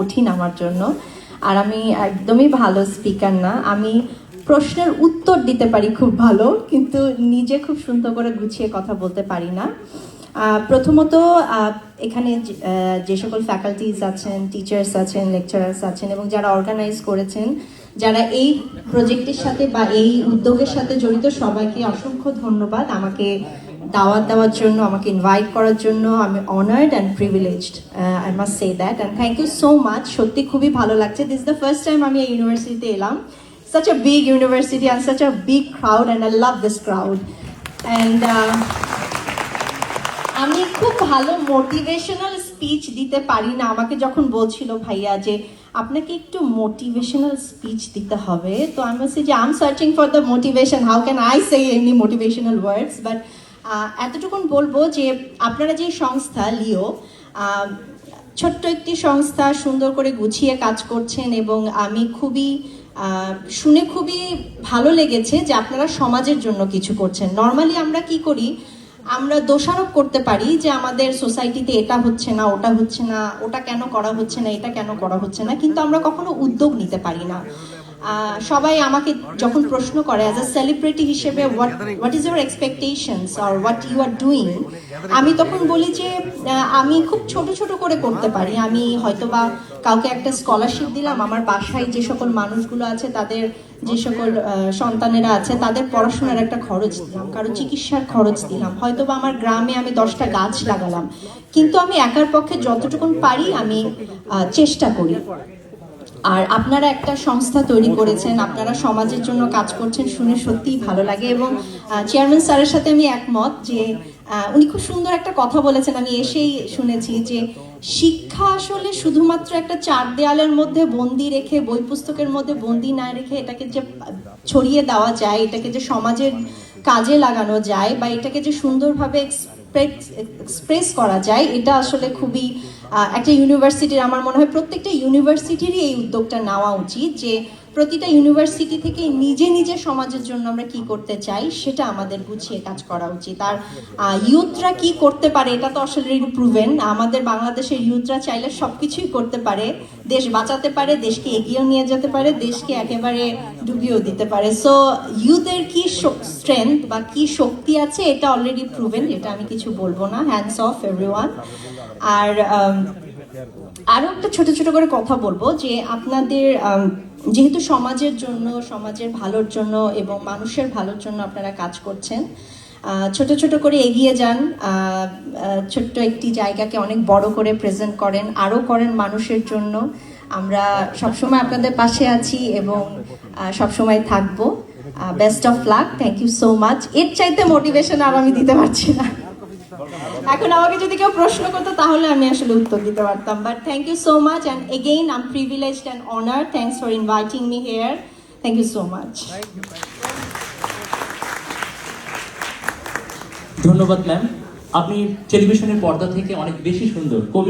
কঠিন আমার জন্য। আর আমি একদমই ভালো স্পিকার না। আমি প্রশ্নের উত্তর দিতে পারি খুব ভালো, কিন্তু নিজে খুব সুন্দর করে গুছিয়ে কথা বলতে পারি না। প্রথমত এখানে যে সকল ফ্যাকাল্টিজ আছেন, টিচার্স আছেন, লেকচারার্স আছেন এবং যারা অর্গানাইজ করেছেন, যারা এই প্রজেক্টের সাথে বা এই উদ্যোগের সাথে জড়িত, সবাইকে অসংখ্য ধন্যবাদ আমাকে দাওয়াত দেওয়ার জন্য, আমাকে ইনভাইট করার জন্য। আমি honoured and privileged, I must say that, and thank you so much. সত্যি খুবই ভালো লাগছে। দিস দ্য ফার্স্ট টাইম আমি এই ইউনিভার্সিটিতে এলাম। Such a big university and such a big crowd, and I love this crowd. And আমি খুব ভালো মোটিভেশনাল স্পিচ দিতে পারি না। আমাকে যখন বলছিল ভাইয়া যে আপনাকে একটু মোটিভেশনাল স্পিচ দিতে হবে, তো আমি বলছি যে I am searching for the motivation, how can I say any motivational words. But এতটুকুন বলবো যে আপনারা যে সংস্থা লিও, ছোট্ট একটি সংস্থা, সুন্দর করে গুছিয়ে কাজ করছেন এবং আমি শুনে খুবই ভালো লেগেছে যে আপনারা সমাজের জন্য কিছু করছেন। নর্মালি আমরা কি করি, আমরা দোষারোপ করতে পারি যে আমাদের সোসাইটিতে এটা হচ্ছে না, ওটা হচ্ছে না, ওটা কেন করা হচ্ছে না, এটা কেন করা হচ্ছে না, কিন্তু আমরা কখনো উদ্যোগ নিতে পারি না। সবাই আমাকে যখন প্রশ্ন করে অ্যাজ আ সেলিব্রিটি হিসেবে what is your expectations or what you are doing, আমি তখন বলি যে আমি খুব ছোট ছোট করে করতে পারি। আমি হয়তোবা কাউকে একটা স্কলারশিপ দিলাম, আমার বাসায় যে সকল মানুষগুলো আছে, তাদের যে সকল সন্তানেরা আছে, তাদের পড়াশোনার একটা খরচ দিলাম, কারো চিকিৎসার খরচ দিলাম, হয়তোবা আমার গ্রামে আমি 10টা গাছ লাগালাম। কিন্তু আমি একার পক্ষে যতটুকুন পারি আমি চেষ্টা করি। আর আপনারা একটা সংস্থা তৈরি করেছেন, আপনারা সমাজের জন্য কাজ করছেন, শুনে সত্যিই ভালো লাগে। এবং চেয়ারম্যান স্যারের সাথে আমি একমত যে উনি খুব সুন্দর একটা কথা বলেছেন, আমি এসেই শুনেছি যে শিক্ষা আসলে শুধুমাত্র একটা চার দেয়ালের মধ্যে বন্দি রেখে, বই পুস্তকের মধ্যে বন্দি না রেখে, এটাকে যে ছড়িয়ে দেওয়া যায়, এটাকে যে সমাজের কাজে লাগানো যায়, বা এটাকে যে সুন্দরভাবে এক্সপ্রেস করা যায়, এটা আসলে খুবই একটা ইউনিভার্সিটির, আমার মনে হয় প্রত্যেকটা ইউনিভার্সিটিরই এই উদ্যোগটা নেওয়া উচিত যে প্রতিটা ইউনিভার্সিটি থেকে নিজে নিজে সমাজের জন্য আমরা কি করতে চাই সেটা আমাদের গুছিয়ে কাজ করা উচিত। আর ইউথরা কি করতে পারে এটা তো আসলে প্রুভেন। আমাদের বাংলাদেশের ইউথরা চাইলে সবকিছুই করতে পারে, দেশ বাঁচাতে পারে, দেশকে এগিয়েও নিয়ে যেতে পারে, দেশকে একেবারে ডুবিয়েও দিতে পারে। সো ইউথের কি স্ট্রেংথ বা কি শক্তি আছে এটা অলরেডি প্রুভেন, এটা আমি কিছু বলবো না। Hands of everyone. আর আরো একটা ছোট ছোট করে কথা বলবো যে আপনাদের যেহেতু সমাজের জন্য, সমাজের ভালোর জন্য এবং মানুষের ভালোর জন্য আপনারা কাজ করছেন, ছোট ছোট করে এগিয়ে যান। ছোট্ট একটি জায়গাকে অনেক বড় করে প্রেজেন্ট করেন, আরও করেন মানুষের জন্য। আমরা সবসময় আপনাদের পাশে আছি এবং সবসময় থাকবো। Best of luck, thank you so much. এর চাইতে মোটিভেশন আর আমি দিতে পারছি না। এখন আমাকে যদি কেউ প্রশ্ন করতো তাহলে আমি আসলে উত্তর দিতে পারতাম, but thank you so much. And again I am privileged and honoured. Thanks for inviting me here. Thank you so much. ধন্যবাদ ম্যাম। আপনি টেলিভিশনের পর্দা থেকে অনেক বেশি সুন্দর কবি।